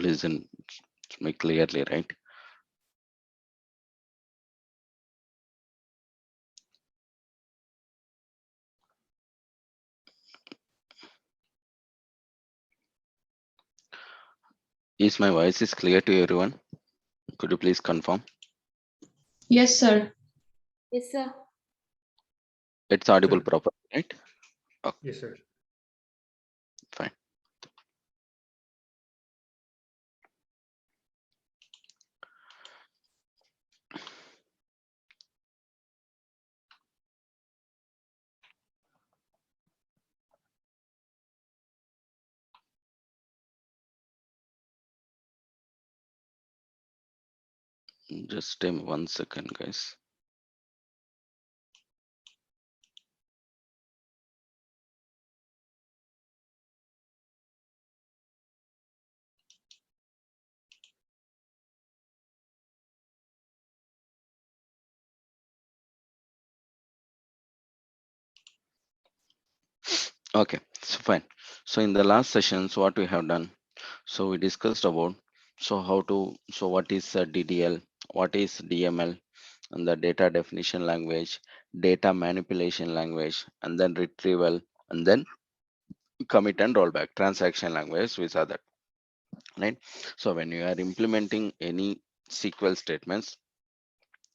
listen me clearly, right? Is my voice is clear to everyone? Could you please confirm? Yes, sir. Yes, sir. It's audible Sir. properly, right? Okay, Yes, sir. fine. Just stay 1 second, guys. Okay, so fine. So in the last sessions, what we have done, so we discussed about so what is DDL, what is DML, and the data definition language, data manipulation language, and then retrieval, and then commit and rollback transaction language. We saw that, right? So when you are implementing any SQL statements,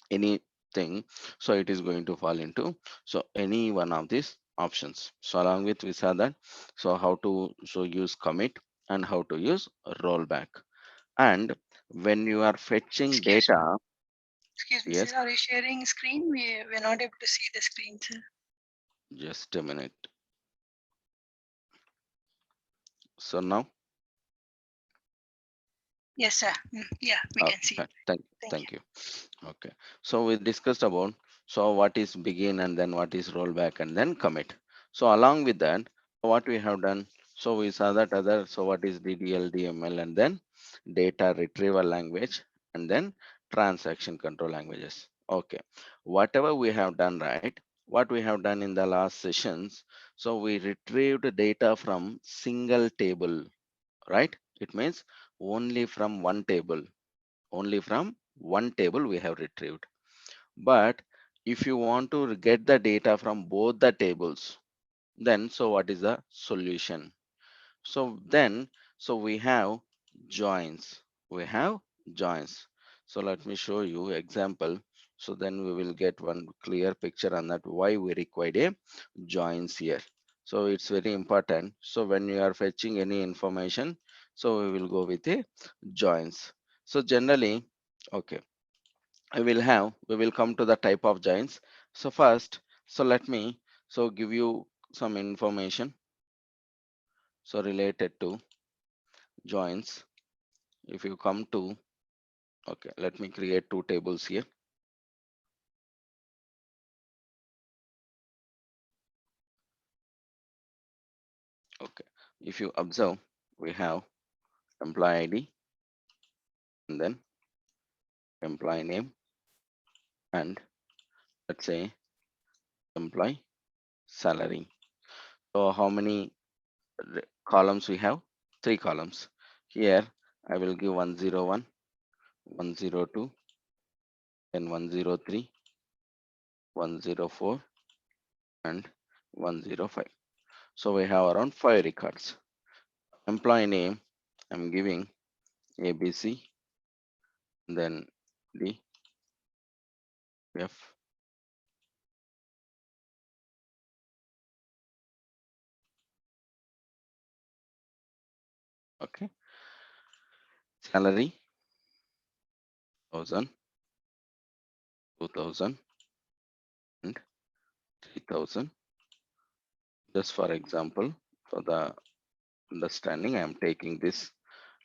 anything, so it is going to fall into so any one of these options. So along with we saw that, so how to use commit and how to use rollback. And when you are fetching Excuse me. data, Excuse me, yes, sir. Are you sharing screen? We're not able to see the screen, sir. just a minute. So now, Yes, sir. Yeah, we can see. fine. Thank Thank thank you. Okay, so we discussed about so what is begin and then what is rollback and then commit. So along with that, what we have done, so we saw that other, so what is DDL, DML, and then data retrieval language, and then transaction control languages. Okay, whatever we have done, right? What we have done in the last sessions, so we retrieved data from single table, right? It means only from one table, only from one table we have retrieved. But if you want to get the data from both the tables, then so what is the solution? So then, so we have joins. We have joins. So let me show you example. So then we will get one clear picture on that why we require a joins here. So it's very important. So when you are fetching any information, so we will go with a joins. So generally, okay, we will come to the type of joins. So first, so let me give you some information so related to joins. If you come to, okay, let me create two tables here. Okay, if you observe, we have employee ID and then employee name and let's say employee salary. So how many columns we have? Three columns. Here I will give 101, 102, then 103, 104, and 105. So we have around 5 records. Employee name, I'm giving ABC, then D, F, okay. Salary, 1000, 2000, and 3000. Just for example, for the understanding, I am taking this.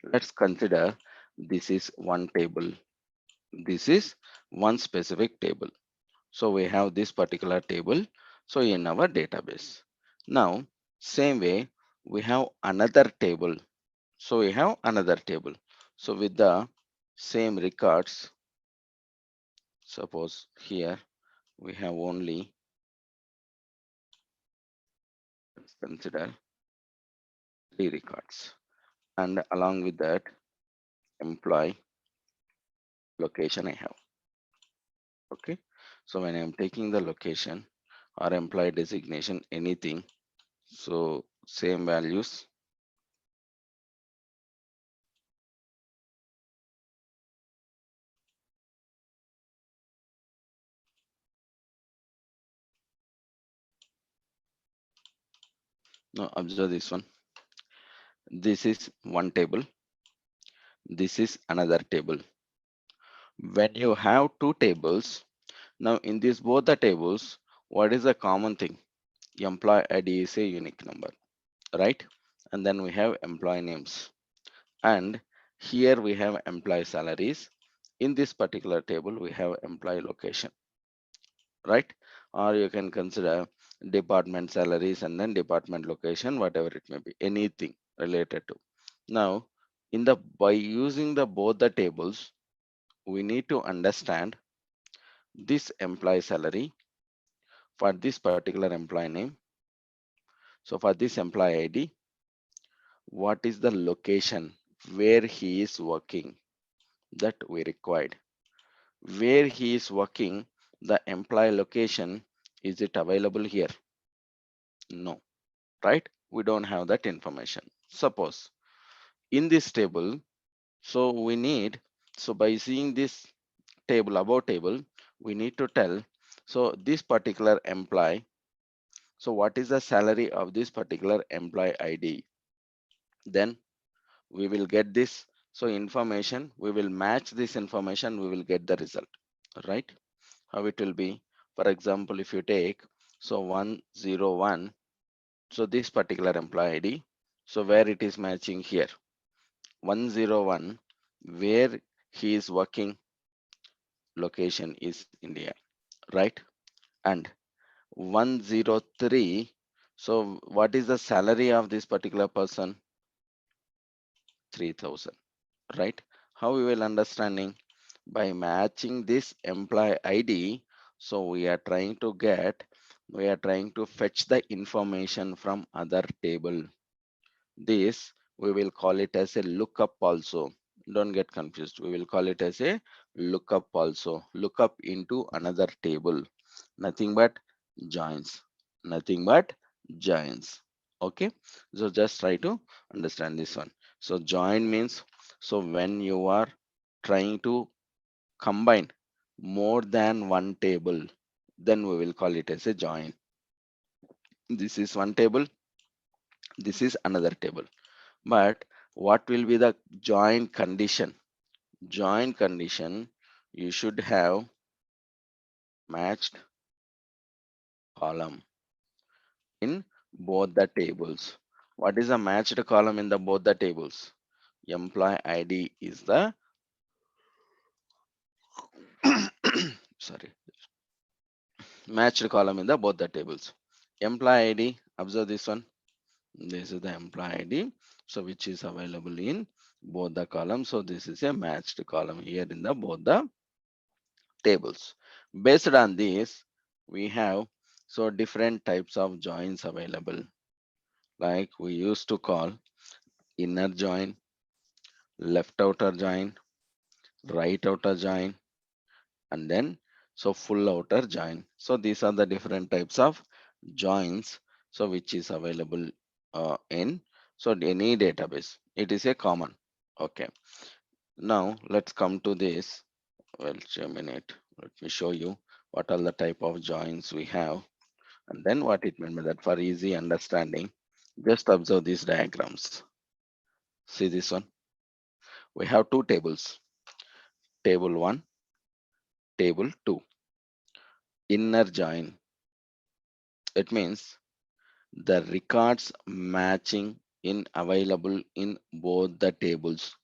Let's consider this is one table. This is one specific table. So we have this particular table. So in our database. Now, same way, we have another table. So we have another table. So with the same records, suppose here we have only, let's consider 3 records. And along with that, employee location I have. Okay, so when I'm taking the location or employee designation, anything, so same values. Now observe this one. This is one table. This is another table. When you have two tables, now in these both the tables, what is the common thing? Employee ID is a unique number, right? And then we have employee names. And here we have employee salaries. In this particular table, we have employee location, right? Or you can consider department salaries and then department location, whatever it may be, anything related to. Now, in the by using the both the tables, we need to understand this employee salary for this particular employee name. So for this employee ID, what is the location where he is working that we required? Where he is working, the employee location, is it available here? No, right? We don't have that information. Suppose in this table, so we need, so by seeing this table, above table, we need to tell, so this particular employee, so what is the salary of this particular employee ID? Then we will get this. So information, we will match this information, we will get the result, right? How it will be, for example, if you take, so 101, so this particular employee ID, so where it is matching here, 101, where he is working, location is India, right? And 103, so what is the salary of this particular person? 3000, right? How we will understanding? By matching this employee ID, so we are trying to fetch the information from other table. This we will call it as a lookup also. Don't get confused. We will call it as a lookup also. Lookup into another table. Nothing but joins. Nothing but joins. Okay. So just try to understand this one. So join means, so when you are trying to combine more than one table, then we will call it as a join. This is one table. This is another table. But what will be the join condition? Join condition, you should have matched column in both the tables. What is a matched column in the both the tables? Employee ID is the sorry, matched column in the both the tables. Employee ID, observe this one. This is the employee ID, so which is available in both the columns. So this is a matched column here in the both the tables. Based on this, we have so different types of joins available. Like we used to call inner join, left outer join, right outer join, and then so full outer join. So these are the different types of joins. So which is available in so any database. It is a common. Okay. Now let's come to this. Well, just a minute. Let me show you what are the type of joins we have. And then what it meant by that for easy understanding, just observe these diagrams. See this one. We have two tables, table 1, table 2. Inner join, it means the records matching in available in both the tables.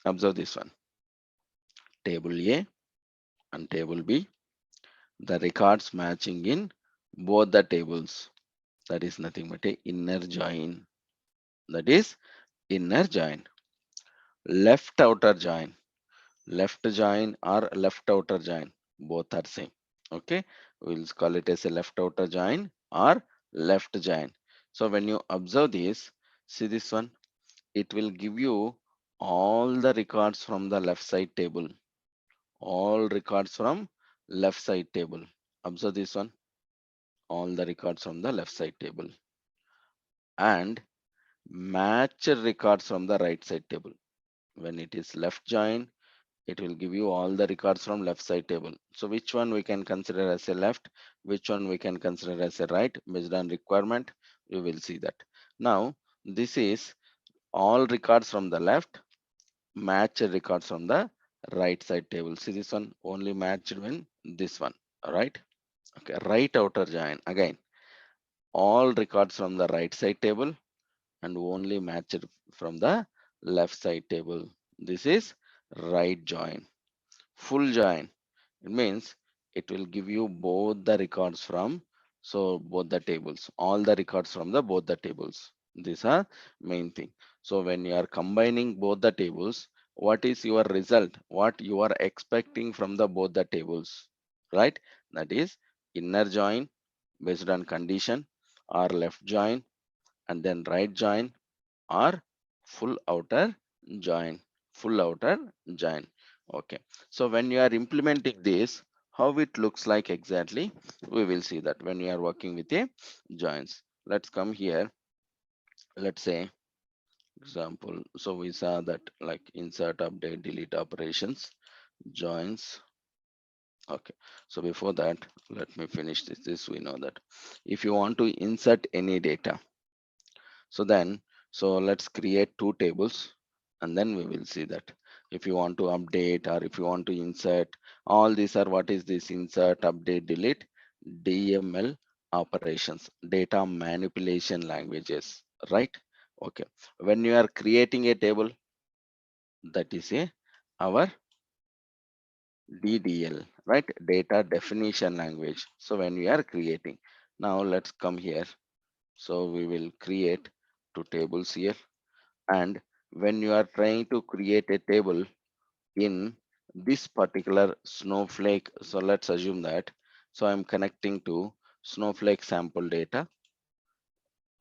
Observe this one, table A and table B, the records matching in both the tables. That is nothing but a inner join. That is inner join. Left outer join, left join or left outer join, both are same. Okay, we'll call it as a left outer join or left join. So when you observe this, See this one, it will give you all the records from the left side table, all records from left side table. Observe this one, all the records from the left side table, and match records from the right side table. When it is left join, it will give you all the records from left side table. So which one we can consider as a left, which one we can consider as a right, based on requirement, we will see that. Now this is all records from the left, match records from the right side table. See this one only matched when this one. All right. Okay, right outer join again, all records from the right side table and only matched from the left side table. This is right join. Full join, it means it will give you both the records from, so both the tables, all the records from the both the tables. These are main thing. So when you are combining both the tables, what is your result, what you are expecting from the both the tables, right? That is inner join based on condition, or left join and then right join, or full outer join, full outer join. Okay, so when you are implementing this, how it looks like exactly, we will see that when you are working with a joins. Let's come here, let's say example, so we saw that like insert, update, delete operations, joins. Okay, so before that, let me finish this we know that if you want to insert any data, so then, so let's create two tables and then we will see that. If you want to update or if you want to insert, all these are, what is this, insert, update, delete, DML operations, data manipulation languages, right? Okay. When you are creating a table, that is a our DDL, right? Data definition language. So when we are creating, now let's come here. So we will create two tables here. And when you are trying to create a table in this particular Snowflake, so let's assume that, so I'm connecting to Snowflake sample data.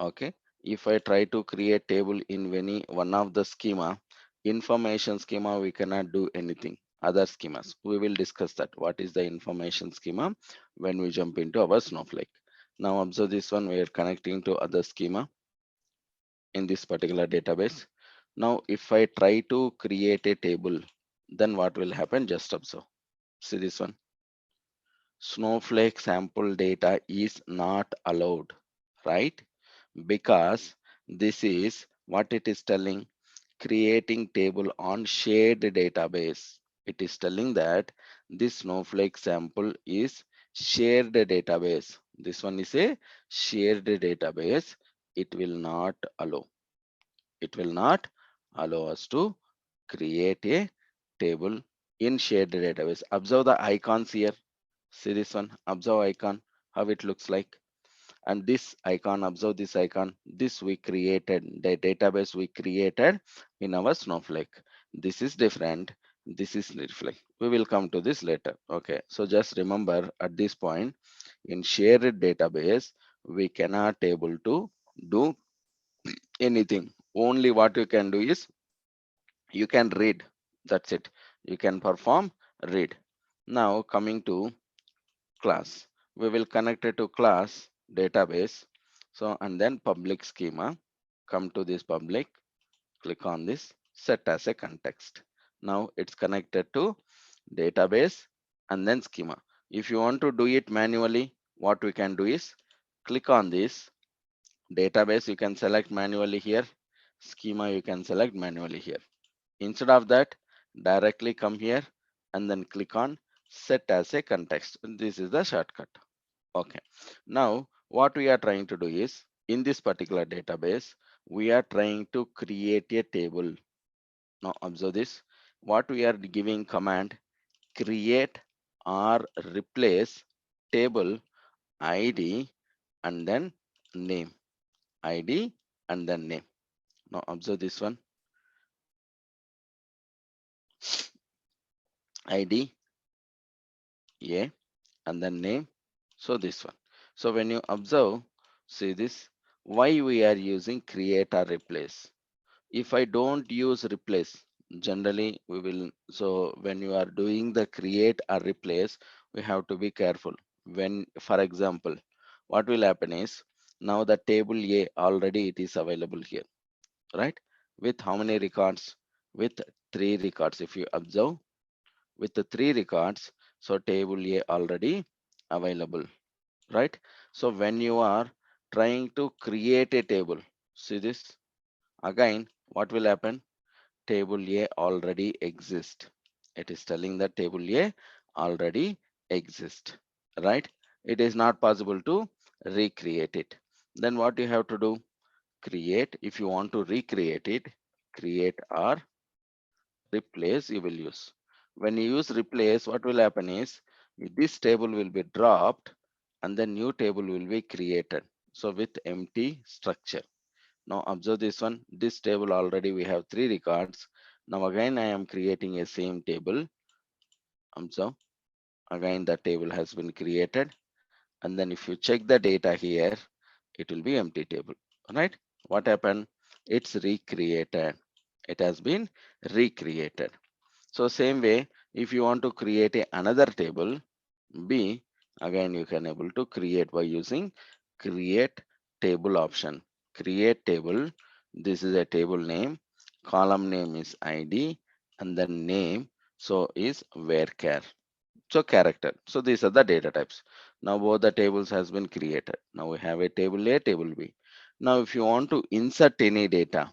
Okay, if I try to create table in any one of the schema, information schema, we cannot do anything. Other schemas, we will discuss that what is the information schema when we jump into our Snowflake. Now observe this one, we are connecting to other schema in this particular database. Now, if I try to create a table, then what will happen? Just observe. See this one. Snowflake sample data is not allowed, right? Because this is what it is telling, creating table on shared database. It is telling that this Snowflake sample is shared database. This one is a shared database. It will not allow, it will not allow us to create a table in shared database. Observe the icons here. See this one, observe icon, how it looks like. And this icon, observe this icon, this we created, the database we created in our Snowflake. This is different, this is different. We will come to this later. Okay, so just remember at this point, in shared database, we cannot able to do anything. Only what you can do is you can read, that's it, you can perform read. Now coming to class, we will connect it to class database. So and then public schema, come to this public, click on this, set as a context. Now it's connected to database and then schema. If you want to do it manually, what we can do is click on this database, you can select manually here, schema you can select manually here. Instead of that, directly come here and then click on set as a context. This is the shortcut. Okay. Now, what we are trying to do is, in this particular database, we are trying to create a table. Now, observe this. What we are giving command, create or replace table ID and then name. ID and then name. Now, observe this one. ID, A, and then name. So this one. So when you observe, see this, Why we are using create or replace? If I don't use replace, generally we will, so when you are doing the create or replace, we have to be careful. When, for example, what will happen is, now the table A already it is available here, right? With how many records? With three records. If you observe, with the three records, so table A already available, right? So when you are trying to create a table, see this again, what will happen? Table A already exists. It is telling that table A already exists, right? It is not possible to recreate it. Then what you have to do? Create. If you want to recreate it, create or replace you will use. When you use replace, what will happen is this table will be dropped and the new table will be created. So with empty structure. Now observe this one. This table already we have three records. Now again I am creating a same table. Observe. Again the table has been created. And then if you check the data here, it will be empty table. Right? What happened? It's recreated. It has been recreated. So same way, if you want to create another table, B, again you can able to create by using create table option. Create table. This is a table name. Column name is ID, and the name so is varchar. So character. So these are the data types. Now both the tables has been created. Now we have a table A, table B. Now if you want to insert any data,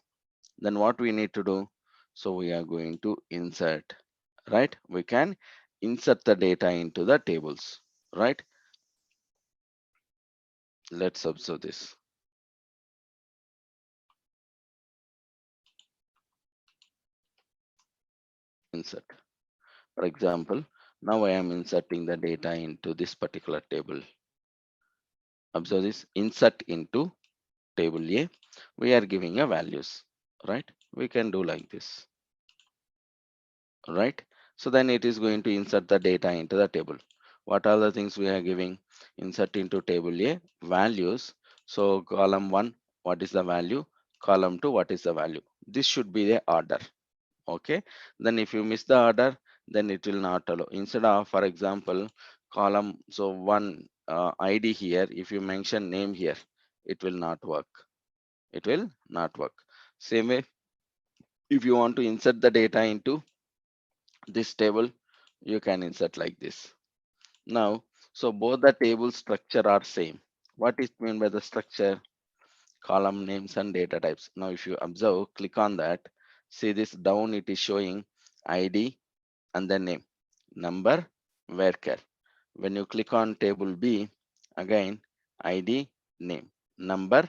then what we need to do? So we are going to insert, right? We can insert the data into the tables, right? Let's observe this. Insert. For example, now I am inserting the data into this particular table. Observe this, insert into table A. We are giving a values, right? We can do like this, right? So then it is going to insert the data into the table. What are the things we are giving? Insert into table A, values. So column 1, what is the value? Column 2, what is the value? This should be the order. Okay. Then if you miss the order, then it will not allow. Instead of, for example, column, so one ID here, if you mention name here, it will not work. It will not work. Same way, if you want to insert the data into this table, you can insert like this. Now, so both the table structure are same. What is mean by the structure? Column names and data types. Now if you observe, click on that, see this down, it is showing ID and the name, number, varchar. When you click on table B, again ID, name, number,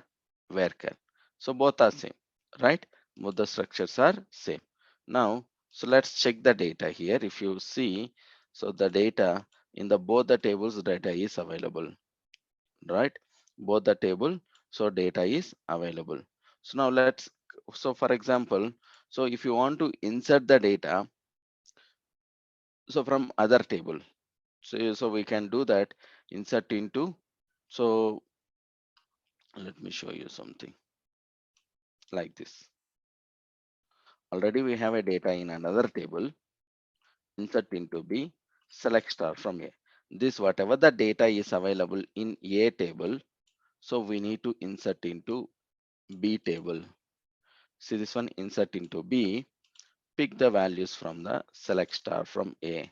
varchar. So both are same, right? Both the structures are same. Now, so let's check the data here. If you see, so the data in the both the tables data is available, right? Both the table, so data is available. So now let's, so for example, so if you want to insert the data, so from other table, so we can do that, insert into, so let me show you something like this. Already we have a data in another table, insert into B, select star from A. This whatever the data is available in A table, so we need to insert into B table. See this one, insert into B, pick the values from the select star from A.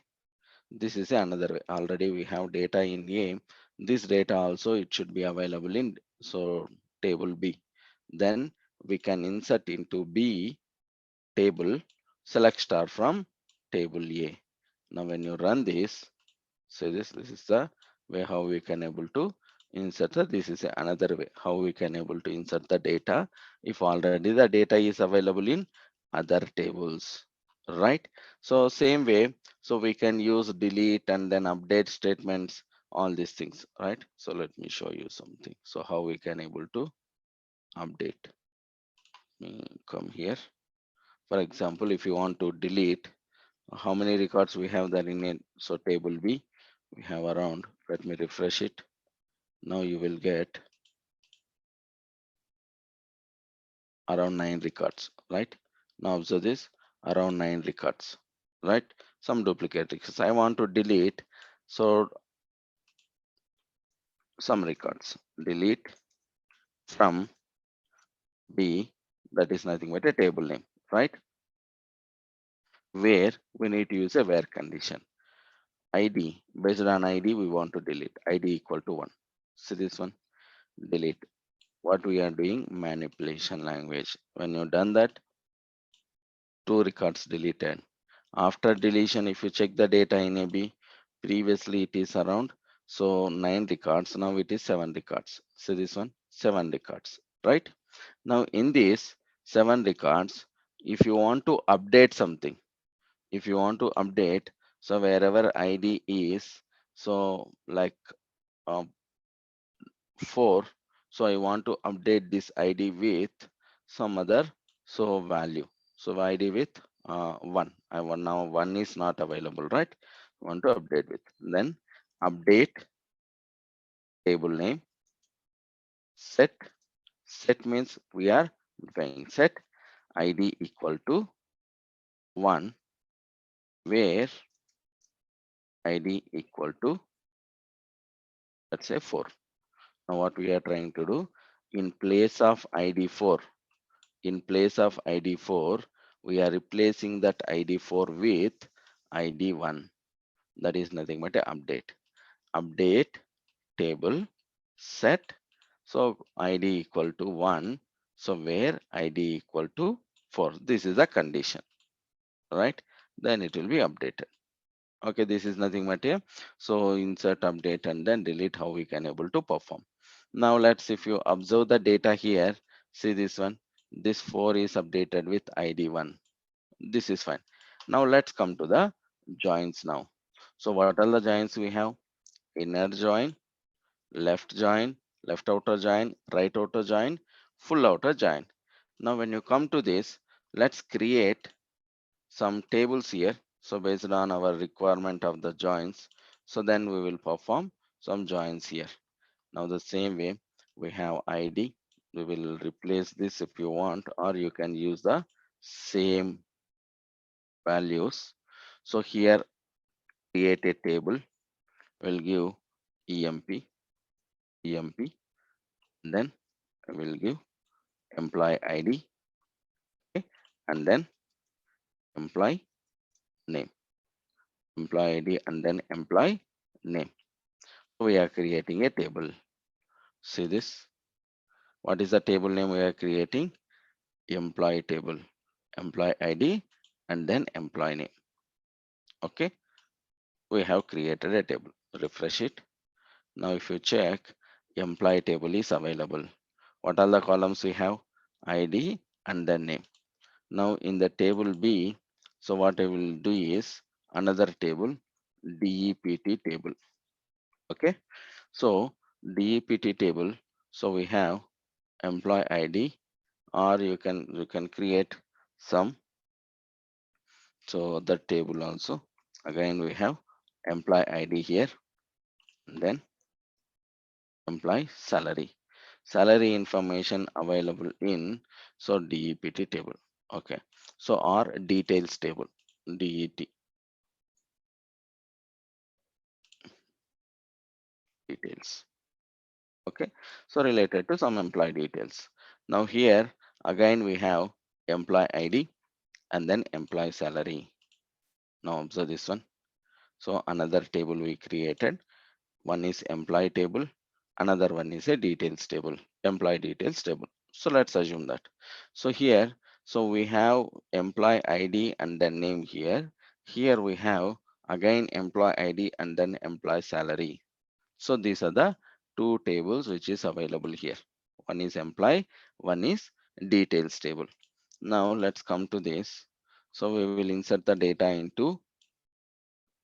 This is another way. Already we have data in A. This data also it should be available in so table B. Then we can insert into B table, select star from table A. Now when you run this, say this is the way how we can able to insert the, this is another way how we can able to insert the data if already the data is available in other tables, right? So same way, so we can use delete and then update statements, all these things, right? So let me show you something, so how we can able to update. Come here, for example, if you want to delete, how many records we have there in it? So table B, we have around, let me refresh it. Now you will get around 9 records, right? Now observe this, around 9 records, right? Some duplicate records. I want to delete, so some records. Delete from B, that is nothing but a table name, right? Where we need to use a where condition. ID, based on ID, we want to delete. ID equal to 1. See this one, delete. What we are doing, manipulation language. When you've done that, 2 records deleted. After deletion, if you check the data in AB, previously it is around, so 9 records, now it is 7 records. See this one, 7 records, right? Now in this 7 records, if you want to update something, if you want to update, so wherever ID is, so like um, 4, so I want to update this ID with some other so value, so ID with 1. I want, now 1 is not available, right? I want to update with, then update table name, set. Set means we are going set ID equal to 1, where ID equal to, let's say, 4. Now what we are trying to do, in place of ID 4, in place of ID 4, we are replacing that ID 4 with ID 1. That is nothing but a update. Update table set. So ID equal to 1. So where ID equal to 4. This is the condition, right? Then it will be updated. Okay, this is nothing but a, so insert, update, and then delete, how we can able to perform. Now let's, if you observe the data here, see this one, this 4 is updated with ID 1. This is fine. Now let's come to the joins now. So what are the joins we have? Inner join, left outer join, right outer join, full outer join. Now when you come to this, let's create some tables here. So based on our requirement of the joins, so then we will perform some joins here. Now the same way, we have ID. We will replace this if you want, or you can use the same values. So here, create a table. We'll give emp, then we'll give employee ID, okay, and then employee name, employee ID, and then employee name. We are creating a table. See this? What is the table name we are creating? Employee table, employee ID, and then employee name. Okay, we have created a table. Refresh it. Now if you check, employee table is available. What are the columns we have? ID and then name. Now in the table B, so what I will do is another table, DEPT table. Okay, so DEPT table, so we have employee ID, or you can create some, so the table also. Again we have employee ID here, and then employee salary. Salary information available in, so DEPT table. Okay, so or details table, DET details. Okay, so related to some employee details. Now here again we have employee ID and then employee salary. Now observe this one. So another table we created. One is employee table, another one is a details table, employee details table. So let's assume that. So here, so we have employee ID and then name here. Here we have again employee ID and then employee salary. So these are the two tables which is available here. One is employee, one is details table. Now let's come to this. So we will insert the data into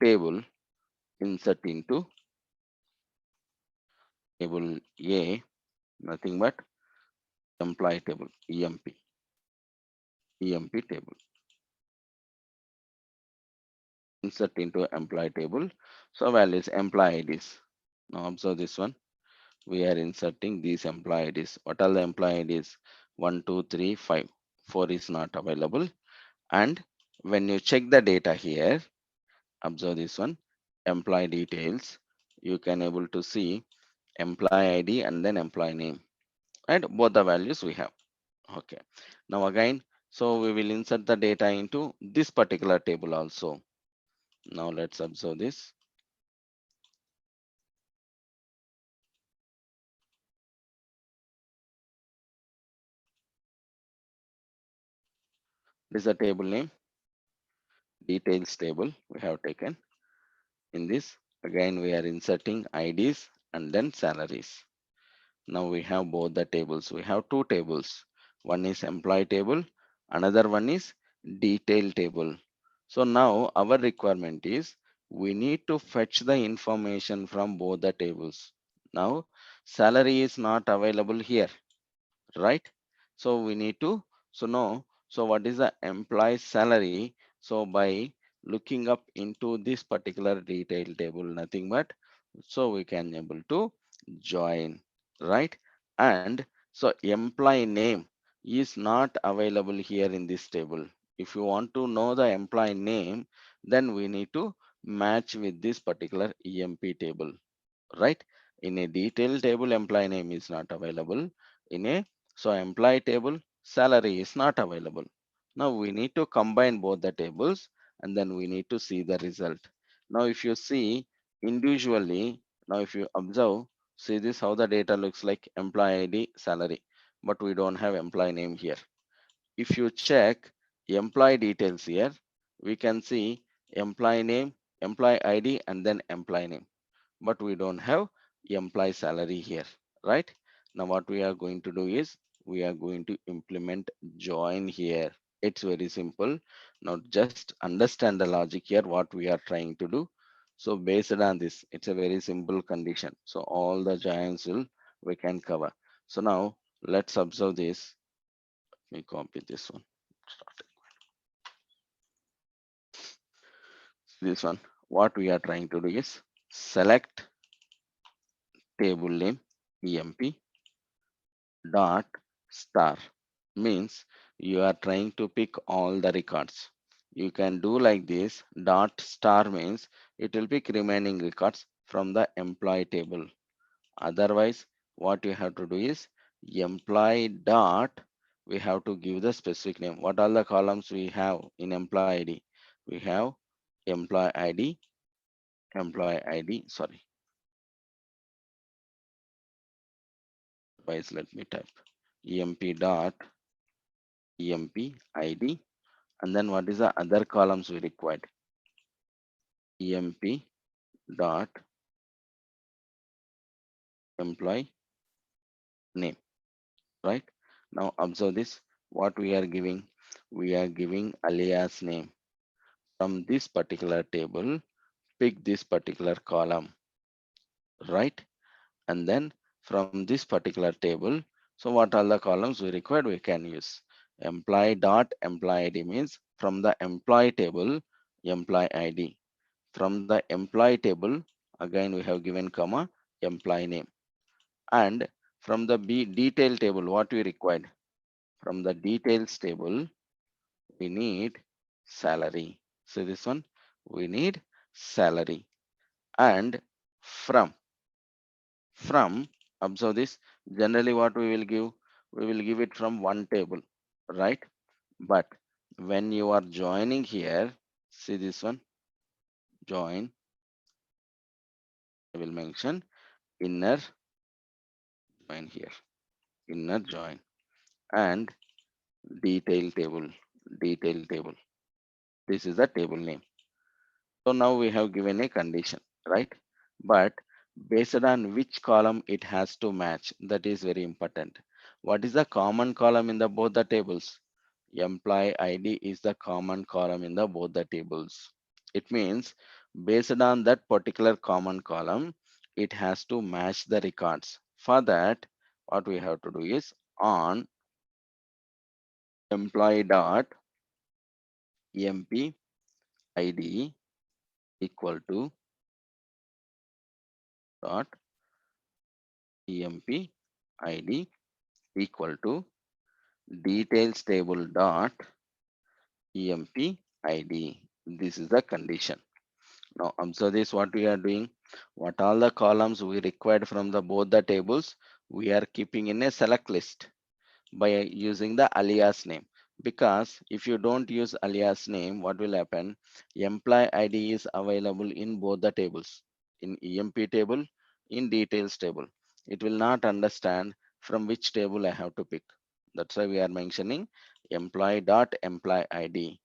table, insert into table A, nothing but employee table, EMP table. Insert into employee table. So values employee IDs. Now observe this one. We are inserting these employee IDs. What are the employee IDs? 1, 2, 3, 5. 4 is not available. And when you check the data here, observe this one, employee details, you can able to see employee ID and then employee name, and both the values we have. Okay. Now again, so we will insert the data into this particular table also. Now let's observe this. This is a table name, details table we have taken. In this, again, we are inserting IDs and then salaries. Now we have both the tables. We have two tables. One is employee table, another one is detail table. So now our requirement is we need to fetch the information from both the tables. Now salary is not available here, right? So we need to know, so what is the employee salary? So by looking up into this particular detail table, nothing but, so we can able to join, right? And so employee name is not available here in this table. If you want to know the employee name, then we need to match with this particular EMP table, right? In a detailed table, employee name is not available. In a employee table, salary is not available. Now we need to combine both the tables and then we need to see the result. Now if you see individually, now if you observe, see this how the data looks like, employee ID, salary, but we don't have employee name here. If you check employee details here, we can see employee name, employee ID, and then employee name, but we don't have employee salary here, right? Now what we are going to do is we are going to implement join here. It's very simple. Now just understand the logic here, what we are trying to do. So based on this, it's a very simple condition. So all the joins will we can cover. So now let's observe this. Let me copy this one. Start this one. What we are trying to do is select table name emp dot star, means you are trying to pick all the records. You can do like this. Dot star means it will pick remaining records from the employee table. Otherwise, what you have to do is employee dot, we have to give the specific name. What are the columns we have in employee ID? We have employee ID, sorry. Otherwise, let me type emp dot emp ID, and then what is the other columns we required? emp dot employee name, right? Now observe this, what we are giving, we are giving alias name. From this particular table, pick this particular column, right? And then from this particular table, so what are the columns we required, we can use employee dot employee ID, means from the employee table employee ID. From the employee table, again we have given comma employee name. And from the detail table, what we required, from the details table, we need salary. So this one, we need salary. And from observe this, generally what we will give, we will give it from one table, right? But when you are joining here, see this one, join, I will mention inner join here, inner join, and detail table, detail table, this is the table name. So now we have given a condition, right? But based on which column it has to match, that is very important. What is the common column in the both the tables? Employee ID is the common column in the both the tables. It means based on that particular common column, it has to match the records. For that, what we have to do is on employee dot emp id equal to dot emp id equal to details table dot emp id. This is the condition. Now observe this, what we are doing. What all the columns we required from the both the tables, we are keeping in a select list by using the alias name. Because if you don't use alias name, what will happen? Employee ID is available in both the tables, in EMP table, in details table. It will not understand from which table I have to pick. That's why we are mentioning employee.employee ID,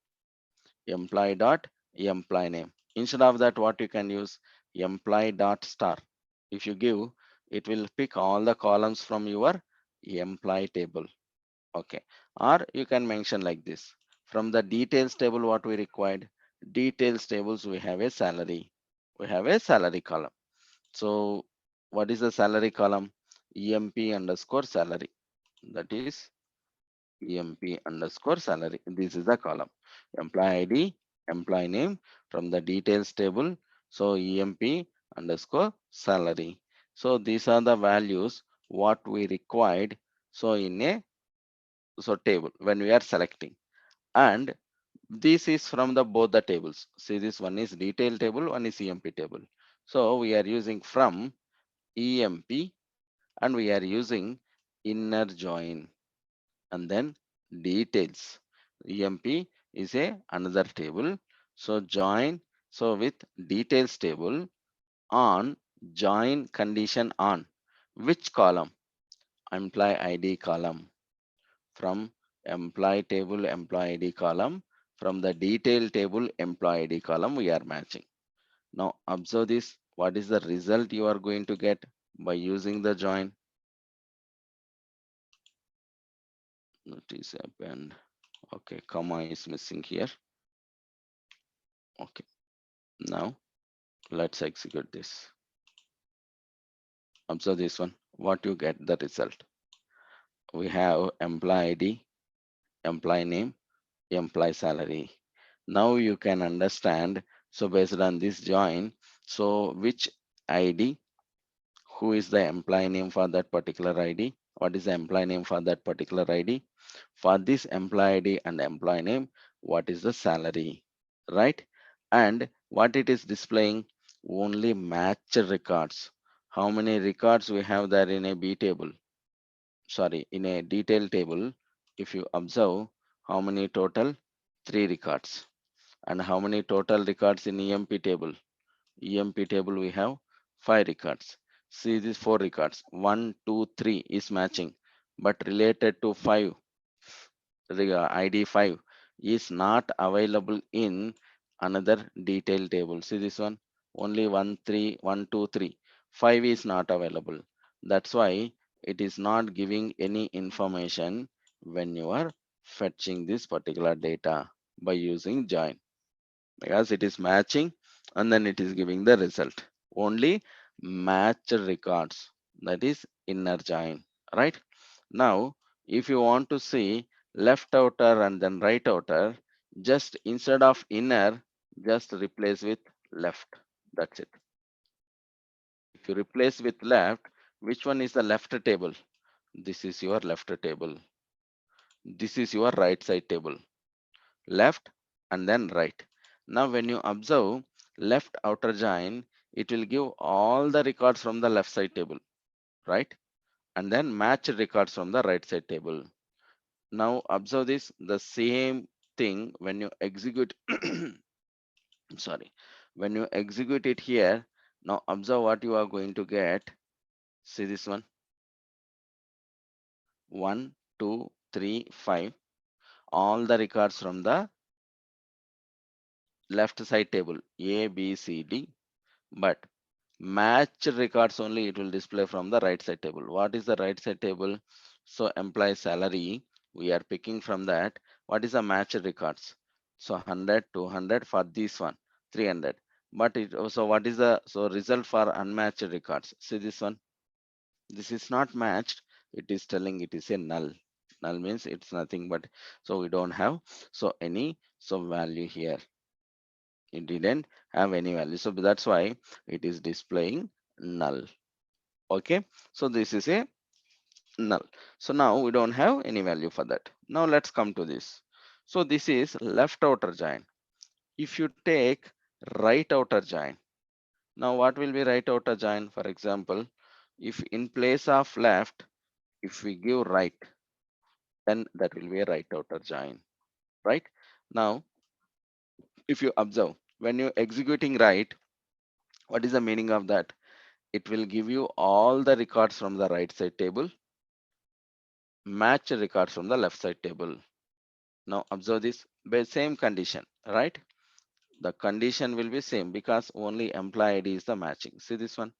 employee.employee name. Instead of that, what you can use employee.star. If you give, it will pick all the columns from your employee table. Okay, or you can mention like this. From the details table, what we required? Details tables, we have a salary. We have a salary column. So what is the salary column? EMP underscore salary. That is EMP underscore salary. This is the column. Employee ID, employee name from the details table. So EMP underscore salary. So these are the values what we required. So in a table when we are selecting, and this is from the both the tables. See, this one is detail table, one is EMP table. So we are using from EMP, and we are using inner join, and then details. EMP is a another table. So join, so with details table on, join condition on which column? Employee ID column. From employee table employee ID column, from the detail table employee ID column, we are matching. Now observe this, what is the result you are going to get by using the join? Notice append. Okay, comma is missing here. Okay, now let's execute this. Observe this one, what you get the result. We have employee ID, employee name, employee salary. Now you can understand. So based on this join, so which ID, who is the employee name for that particular ID, what is the employee name for that particular ID, for this employee ID and employee name, what is the salary, right? And what it is displaying? Only matched records. How many records we have there in a B table, sorry, in a detail table? If you observe, how many total? 3 records. And how many total records in EMP table? EMP table we have 5 records. See these 4 records. 1, 2, 3 is matching, but related to 5, the ID 5 is not available in another detail table. See this one, only 1, 3, 1, 2, 3. 5 is not available. That's why it is not giving any information when you are fetching this particular data by using join, because it is matching and then it is giving the result. Only matched records, that is inner join, right? Now if you want to see left outer and then right outer, just instead of inner, just replace with left. That's it. If you replace with left, which one is the left table? This is your left table. This is your right side table. Left and then right. Now when you observe left outer join, it will give all the records from the left side table, right? And then match records from the right side table. Now observe this, the same thing when you execute. Sorry, when you execute it here, now observe what you are going to get. See this one, 1, 2, 3, 5, all the records from the left side table, A, B, C, D, but match records only it will display from the right side table. What is the right side table? So employee salary, we are picking from that. What is the match records? So 100, 200 for this one, 300. But it also, what is the result for unmatched records? See this one, this is not matched. It is telling it is a null. Null means it's nothing but, so we don't have any value here. It didn't have any value, so that's why it is displaying null. Okay, so this is a null. So now we don't have any value for that. Now let's come to this. So this is left outer join. If you take right outer join, now what will be right outer join? For example, if in place of left, if we give right, then that will be a right outer join, right? Now, if you observe, when you're executing right, what is the meaning of that? It will give you all the records from the right side table, match records from the left side table. Now observe this, by same condition, right? The condition will be same because only employee ID is the matching. See this one,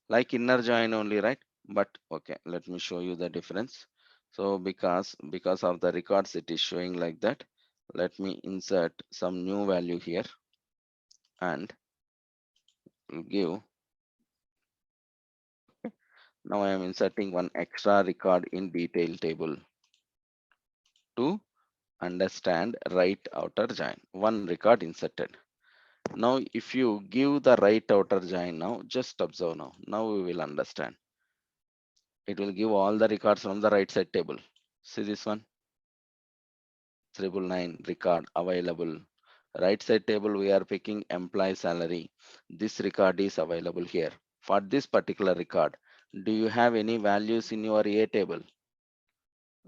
like inner join only, right? But okay, let me show you the difference. So because of the records, it is showing like that. Let me insert some new value here and give. Now I am inserting one extra record in detail table to understand right outer join. One record inserted. Now, if you give the right outer join now, just observe now. Now we will understand. It will give all the records from the right side table. See this one, 999 record available. Right side table, we are picking employee salary. This record is available here. For this particular record, do you have any values in your A table?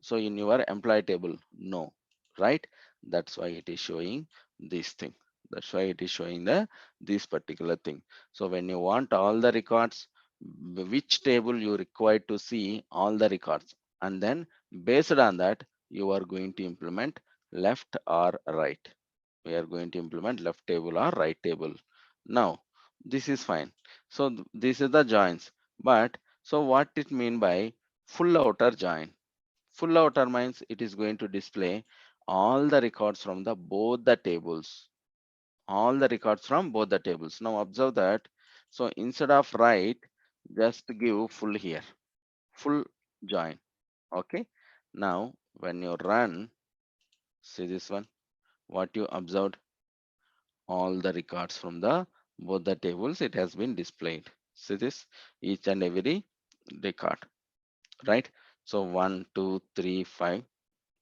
So in your employee table, no, right? That's why it is showing this thing. That's why it is showing this particular thing. So when you want all the records, which table you require to see all the records, and then based on that, you are going to implement left or right. We are going to implement left table or right table. Now, this is fine. So this is the joins. But so what it mean by full outer join? Full outer means it is going to display all the records from the both the tables. All the records from both the tables. Now observe that. So instead of right, just give full here. Full join. Okay. Now when you run, see this one, what you observed, all the records from the both the tables, it has been displayed. See this, each and every record, right? So 1, 2, 3, 5.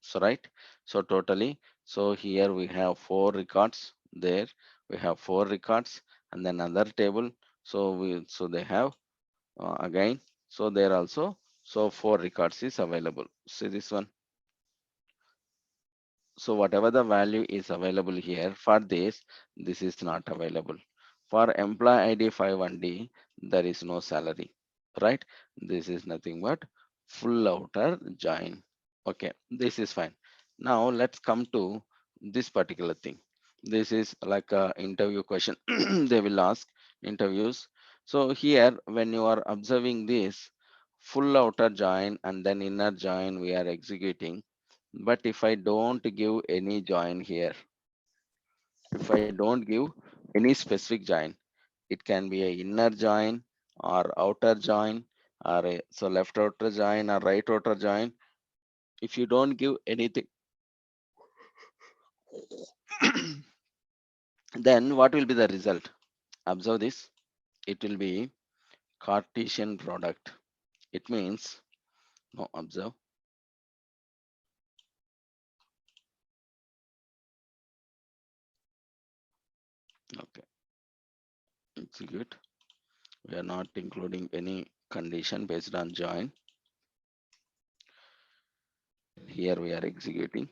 So right, so totally, so here we have 4 records, there we have 4 records, and then another table, so they have again, so there also, so 4 records is available. See this one, so whatever the value is available here for this is not available. For employee ID 51D, there is no salary, right? This is nothing but full outer join. Okay, this is fine. Now let's come to this particular thing. This is like a interview question. They will ask interviews. So here, when you are observing this full outer join and then inner join, we are executing. But if I don't give any join here, if I don't give any specific join, it can be a inner join or outer join or so left outer join or right outer join. If you don't give anything, then what will be the result? Observe this. It will be Cartesian product. It means, no, observe. Okay, execute. We are not including any condition based on join. Here we are executing.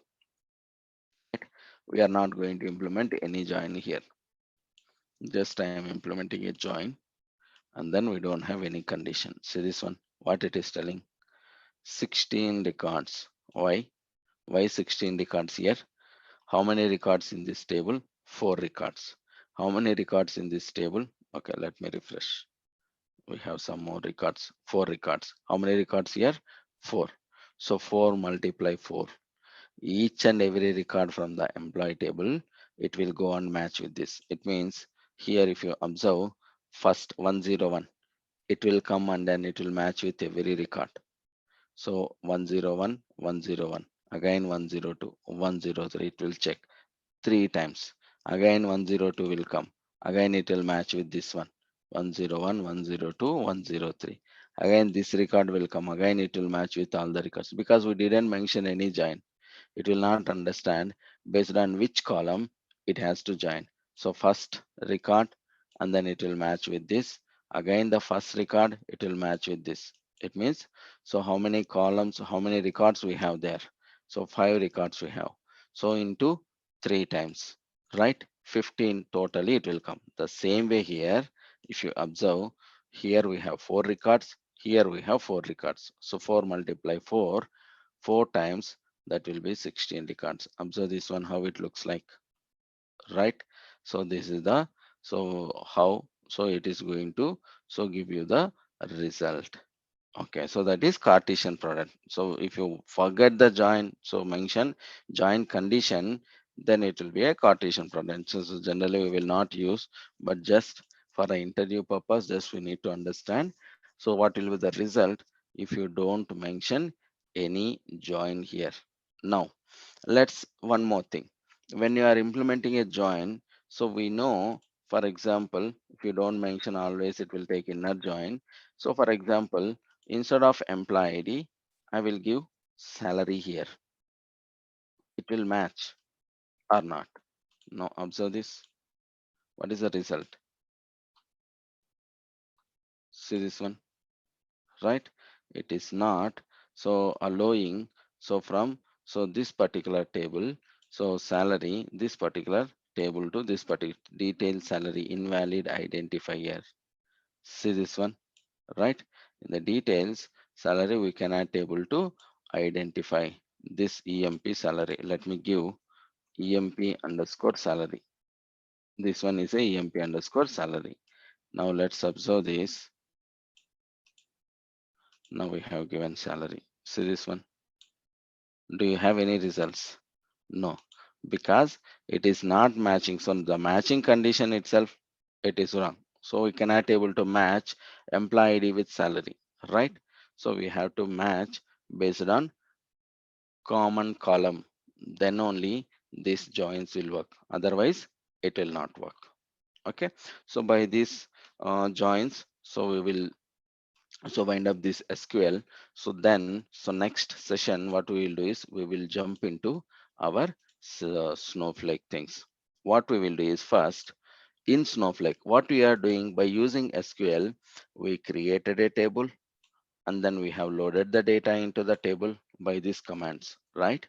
We are not going to implement any join here. Just I am implementing a join, and then we don't have any condition. See this one, what it is telling, 16 records. Why 16 records here? How many records in this table? 4 records. How many records in this table? Okay, let me refresh. We have some more records, 4 records. How many records here? 4. So 4 multiply 4. Each and every record from the employee table, it will go and match with this. It means here, if you observe, first 101, it will come and then it will match with every record. So 101, 101, again 102, 103, it will check 3 times. Again 102 will come. Again it will match with this one. 101, 102, 103. Again, this record will come. Again, it will match with all the records because we didn't mention any join. It will not understand based on which column it has to join. So first record, and then it will match with this. Again, the first record, it will match with this. It means, so how many columns, how many records we have there? So 5 records we have. So into 3 times, right? 15 totally it will come. The same way here, if you observe, here we have 4 records, here we have 4 records. So 4 multiply 4, 4 times, that will be 16 records. Observe this one, how it looks like, right? So this is the, so how, so it is going to, so give you the result. Okay, so that is Cartesian product. So if you forget the join, so mention join condition, then it will be a Cartesian product. So generally we will not use, but just for the interview purpose, just we need to understand. So what will be the result if you don't mention any join here? Now, let's one more thing. When you are implementing a join, so we know, for example, if you don't mention always, it will take inner join. So for example, instead of employee ID, I will give salary here. It will match or not. Now observe this. What is the result? See this one, right? It is not. So allowing, so from, so this particular table, so salary, this particular table to this particular detailed salary invalid identifier. See this one, right? In the details salary, we cannot able to identify this EMP salary. Let me give EMP underscore salary. This one is a EMP underscore salary. Now let's observe this. Now we have given salary. See this one. Do you have any results? No, because it is not matching. So the matching condition itself, it is wrong. So we cannot able to match employee ID with salary, right? So we have to match based on common column. Then only these joins will work. Otherwise, it will not work. Okay. So by these joins, so we will so wind up this SQL. So then, so next session, what we will do is we will jump into our Snowflake things. What we will do is first in Snowflake, what we are doing by using SQL, we created a table and then we have loaded the data into the table by these commands, right?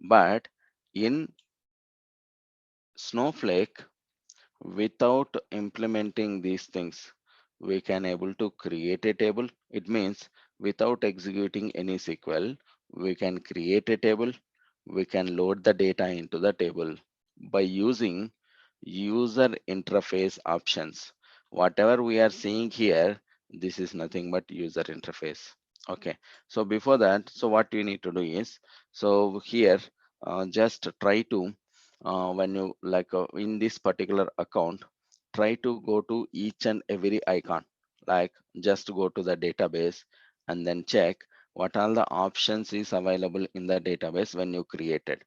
But in Snowflake, without implementing these things, we can able to create a table. It means without executing any SQL, we can create a table. We can load the data into the table by using user interface options. Whatever we are seeing here, this is nothing but user interface. Okay, so before that, so what you need to do is, so here just try to when you like in this particular account, try to go to each and every icon, like just go to the database and then check what all the options is available in the database when you created.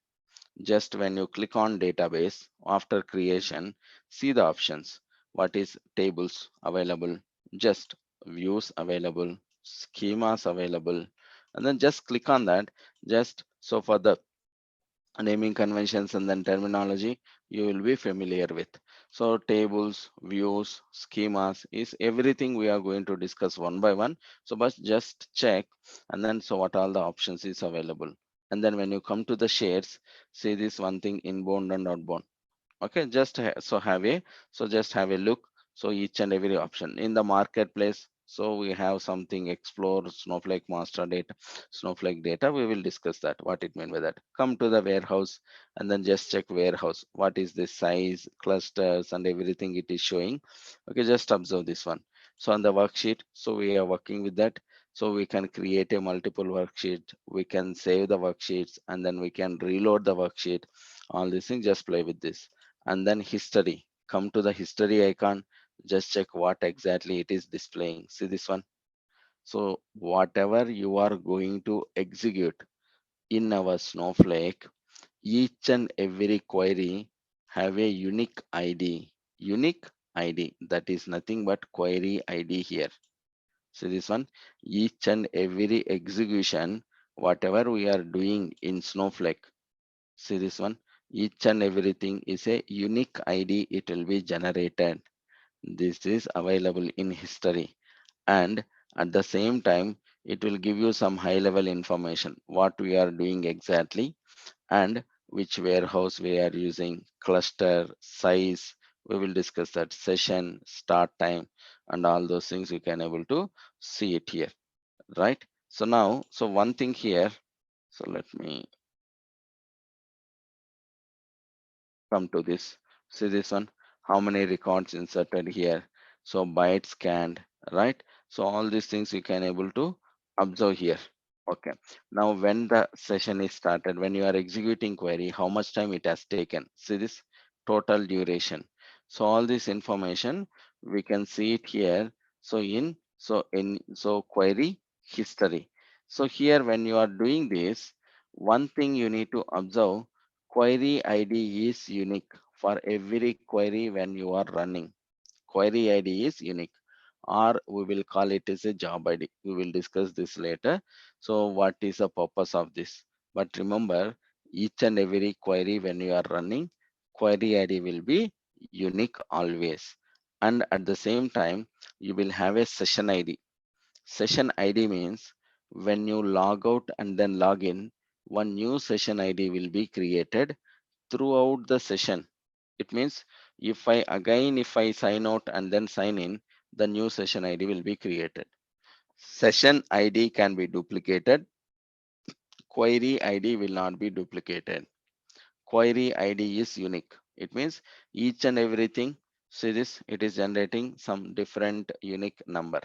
Just when you click on database after creation, see the options. What is tables available, just views available, schemas available, and then just click on that. Just so for the naming conventions and then terminology you will be familiar with. So tables, views, schemas is everything we are going to discuss one by one. So but just check and then so what all the options is available. And then when you come to the shares, see this one thing, inbound and outbound. Okay, just so have a, so just have a look. So each and every option in the marketplace, so we have something explore Snowflake master data, Snowflake data, we will discuss that what it mean by that. Come to the warehouse and then just check warehouse, what is the size, clusters and everything it is showing. Okay, just observe this one. So on the worksheet, so we are working with that. So we can create a multiple worksheet, we can save the worksheets and then we can reload the worksheet. All these things, just play with this. And then history, come to the history icon, just check what exactly it is displaying. See this one. So whatever you are going to execute in our Snowflake, each and every query have a unique ID. Unique ID, that is nothing but query ID here. See this one, each and every execution, whatever we are doing in Snowflake. See this one, each and everything is a unique ID. It will be generated. This is available in history, and at the same time, it will give you some high level information, what we are doing exactly, and which warehouse we are using, cluster size. We will discuss that, session start time, and all those things you can able to see it here, right? So now, so one thing here, so let me come to this. See this one, how many records inserted here, so byte scanned, right? So all these things you can able to observe here. Okay, now when the session is started, when you are executing query, how much time it has taken, see this, total duration. So all this information we can see it here. So so query history. So here when you are doing this, one thing you need to observe, query ID is unique for every query when you are running. Query ID is unique, or we will call it as a job ID. We will discuss this later. So what is the purpose of this? But remember, each and every query when you are running, query ID will be unique always. And at the same time, you will have a session ID. Session ID means when you log out and then log in, one new session ID will be created throughout the session. It means if I sign out and then sign in, the new session ID will be created. Session ID can be duplicated. Query ID will not be duplicated. Query ID is unique. It means each and everything, see this, it is generating some different unique number.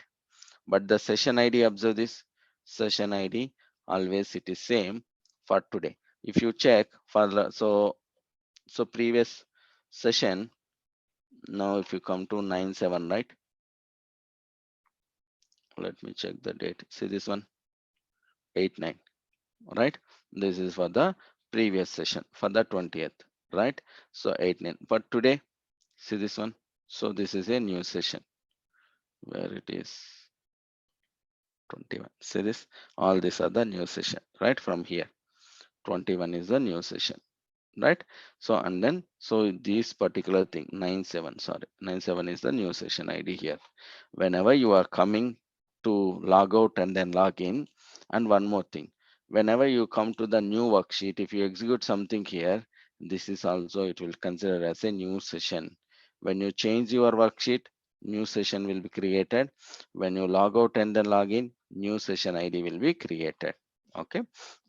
But the session ID, observe this, session ID always it is same for today. If you check for so previous session, now if you come to 9/7, right? Let me check the date. See this one, 8/9, right? This is for the previous session for the 20th, right? So 8/9. But today, see this one. So this is a new session where it is 21. See this? All these are the new session, right? From here, 21 is the new session, right? So and then so this particular thing 9/7, sorry, 9/7 is the new session ID here. Whenever you are coming to log out and then log in, and one more thing, whenever you come to the new worksheet, if you execute something here, this is also it will consider as a new session. When you change your worksheet, new session will be created. When you log out and then log in, new session ID will be created. Okay,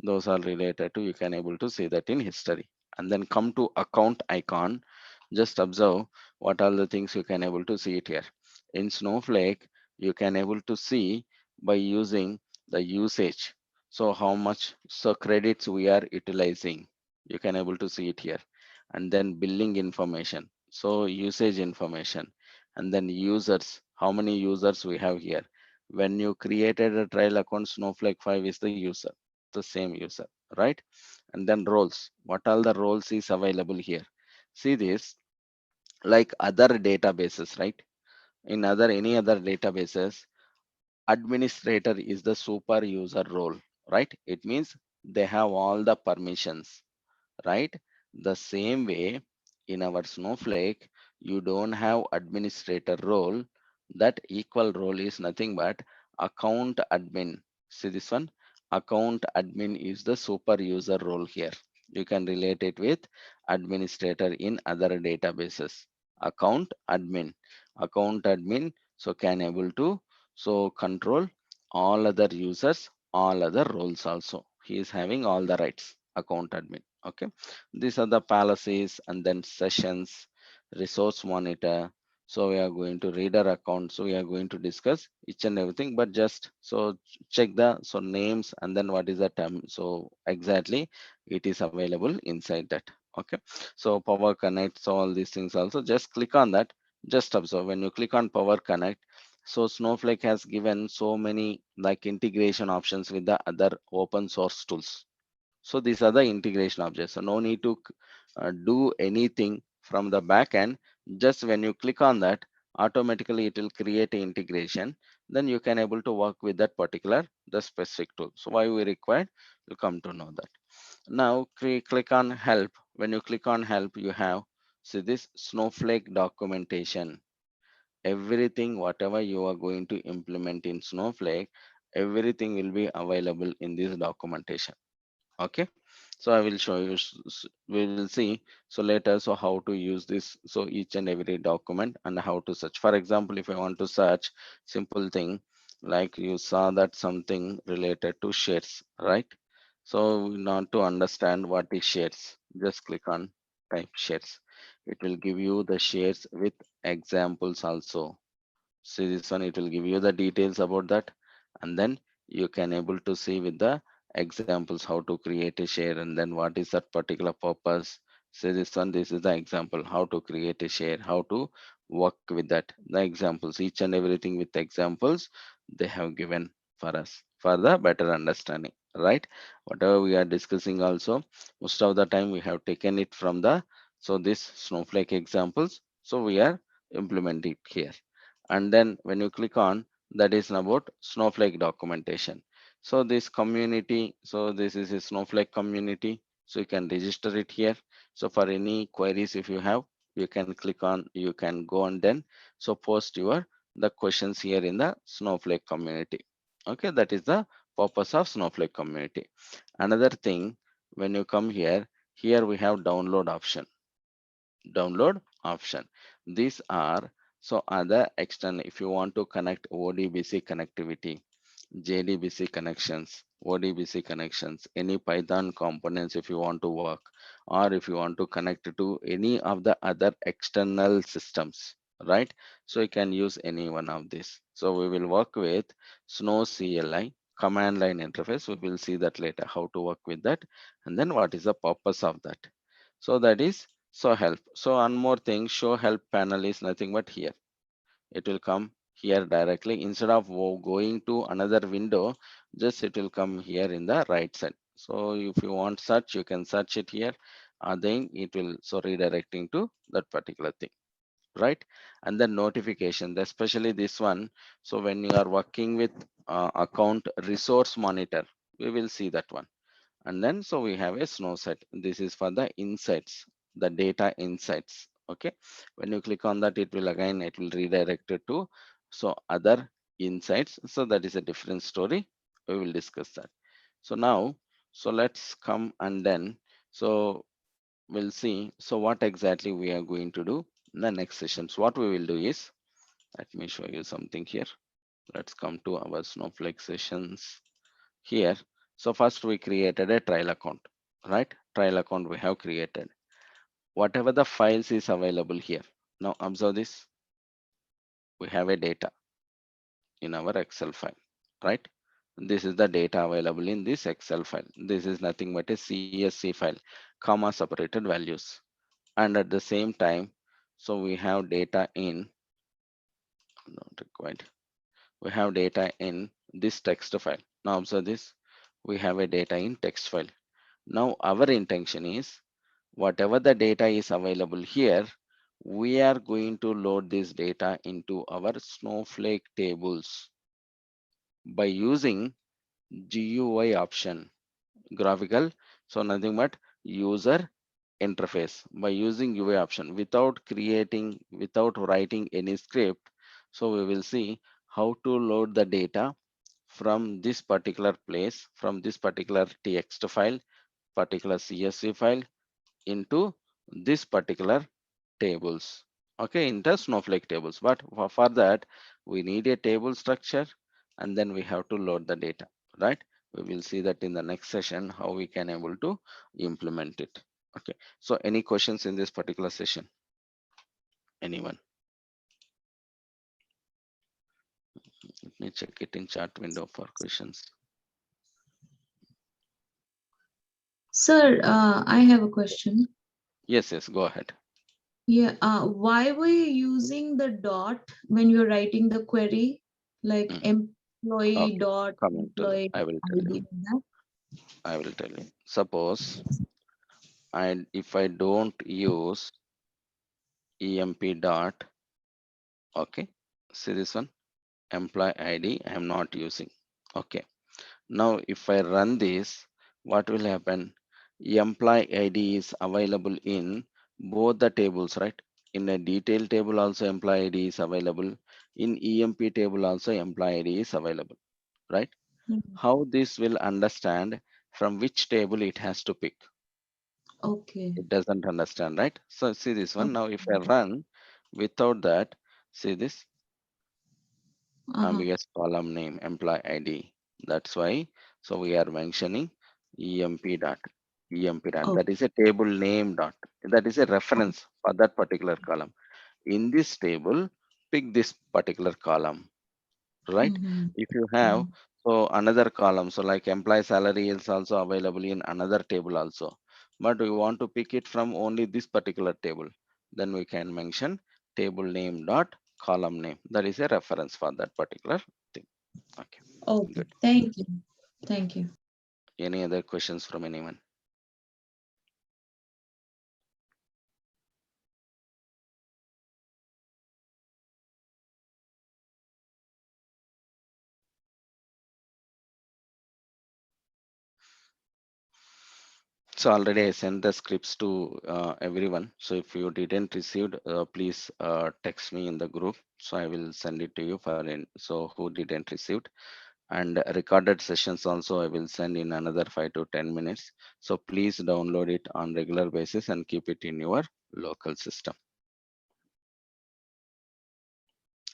those are related to, you can able to see that in history. And then come to account icon, just observe what are the things you can able to see it here. In Snowflake, you can able to see by using the usage. So how much so credits we are utilizing, you can able to see it here. And then billing information, so usage information, and then users, how many users we have here. When you created a trial account, Snowflake 5 is the user, the same user, right? And then roles, what all the roles is available here. See this, like other databases, right? In other any other databases, administrator is the super user role, right? It means they have all the permissions, right? The same way in our Snowflake, you don't have administrator role. That equal role is nothing but account admin. See this one, account admin is the super user role here. You can relate it with administrator in other databases. Account admin, account admin, so can able to so control all other users, all other roles also. He is having all the rights, account admin. Okay, these are the policies, and then sessions, resource monitor. So we are going to reader account. So we are going to discuss each and everything, but just so check the so names and then what is the term. So exactly it is available inside that. Okay, so Power Connect. So all these things also just click on that. Just observe when you click on Power Connect. So Snowflake has given so many like integration options with the other open source tools. So these are the integration objects. So no need to do anything from the back end. Just when you click on that, automatically it will create an integration. Then you can able to work with that particular the specific tool. So why we required, you come to know that. Now click on help. When you click on help, you have, see this Snowflake documentation. Everything whatever you are going to implement in Snowflake, everything will be available in this documentation. Okay, so I will show you, we will see. So later, so how to use this, so each and every document and how to search. For example, if I want to search simple thing, like you saw that something related to shares, right? So we want to understand what is shares, just click on type shares. It will give you the shares with examples also. See this one, it will give you the details about that, and then you can able to see with the examples how to create a share and then what is that particular purpose. See this one, this is the example how to create a share, how to work with that, the examples, each and everything with examples they have given for us for the better understanding, right? Whatever we are discussing also, most of the time we have taken it from the, so this Snowflake examples, so we are implementing it here. And then when you click on, that is about Snowflake documentation. So this community, so this is a Snowflake community, so you can register it here. So for any queries if you have, you can click on, you can go and then so post your the questions here in the Snowflake community. Okay, that is the purpose of Snowflake community. Another thing, when you come here, here we have download option. Download option, these are so other external, if you want to connect ODBC connectivity, JDBC connections, ODBC connections, any Python components if you want to work, or if you want to connect to any of the other external systems, right? So you can use any one of these. So we will work with Snow CLI command line interface. We will see that later how to work with that, and then what is the purpose of that. So that is so help. So one more thing, show help panel is nothing but here. It will come here directly instead of going to another window, just it will come here in the right side. So if you want search, you can search it here. Then it will so redirecting to that particular thing, right? And then notification, especially this one. So when you are working with account resource monitor, we will see that one. And then so we have a snow set, this is for the insights, the data insights. Okay, when you click on that, it will again, it will redirect it to so other insights. So that is a different story, we will discuss that. So now, so let's come and then so we'll see so what exactly we are going to do in the next sessions. What we will do is, let me show you something here. Let's come to our Snowflake sessions here. So first we created a trial account, right? Trial account we have created. Whatever the files is available here. Now observe this. We have a data in our Excel file, right? This is the data available in this Excel file. This is nothing but a CSV file, comma separated values. And at the same time, so we have data in, not required. We have data in this text file. Now observe this. We have a data in text file. Now our intention is whatever the data is available here, we are going to load this data into our Snowflake tables by using GUI option, graphical. So nothing but user interface, by using UI option without creating, without writing any script. So we will see how to load the data from this particular place, from this particular TXT file, particular CSV file into this particular tables, okay, into Snowflake tables. But for that we need a table structure, and then we have to load the data, right? We will see that in the next session how we can able to implement it. Okay, so any questions in this particular session, anyone? Let me check it in chat window for questions. Sir, I have a question. Yes, yes, go ahead. Yeah, why were you using the dot when you're writing the query, like Mhm. employee Okay, dot coming to that, employee I will tell ID you. like that? I will tell you. Suppose if I don't use emp dot Okay, see this one, employee ID I am not using. Okay, now if I run this, what will happen? Employee ID is available in both the tables, right? In a detail table also employee ID is available. In EMP table also employee ID is available, right? Mhm. How this will understand from which table it has to pick? Okay. It doesn't understand, right? So see this one. Now if I Okay. run without that, see this Uh-huh. ambiguous column name employee ID. That's why. So we are mentioning emp dot emp dot. Oh. That is a table name dot. That is a reference for that particular column. In this table, pick this particular column, right? Mm-hmm. If you have so another column, so like employee salary is also available in another table also, but we want to pick it from only this particular table, then we can mention table name dot column name. That is a reference for that particular thing. Okay, Okay. good. Thank you. Thank you. Any other questions from anyone? So already I sent the scripts to everyone. So if you didn't receive, please text me in the group. So I will send it to you for in. So who didn't receive, and recorded sessions also I will send in another 5 to 10 minutes. So please download it on regular basis and keep it in your local system.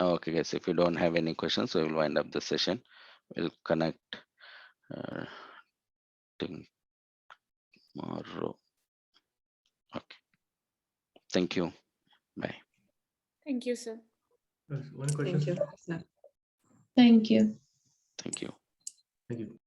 Okay, guys. If you don't have any questions, we will wind up the session. We'll connect uh, tomorrow. Okay. Thank you. Bye. Thank you, sir. One question, Thank you, sir. sir. Thank you. Thank you. Thank you.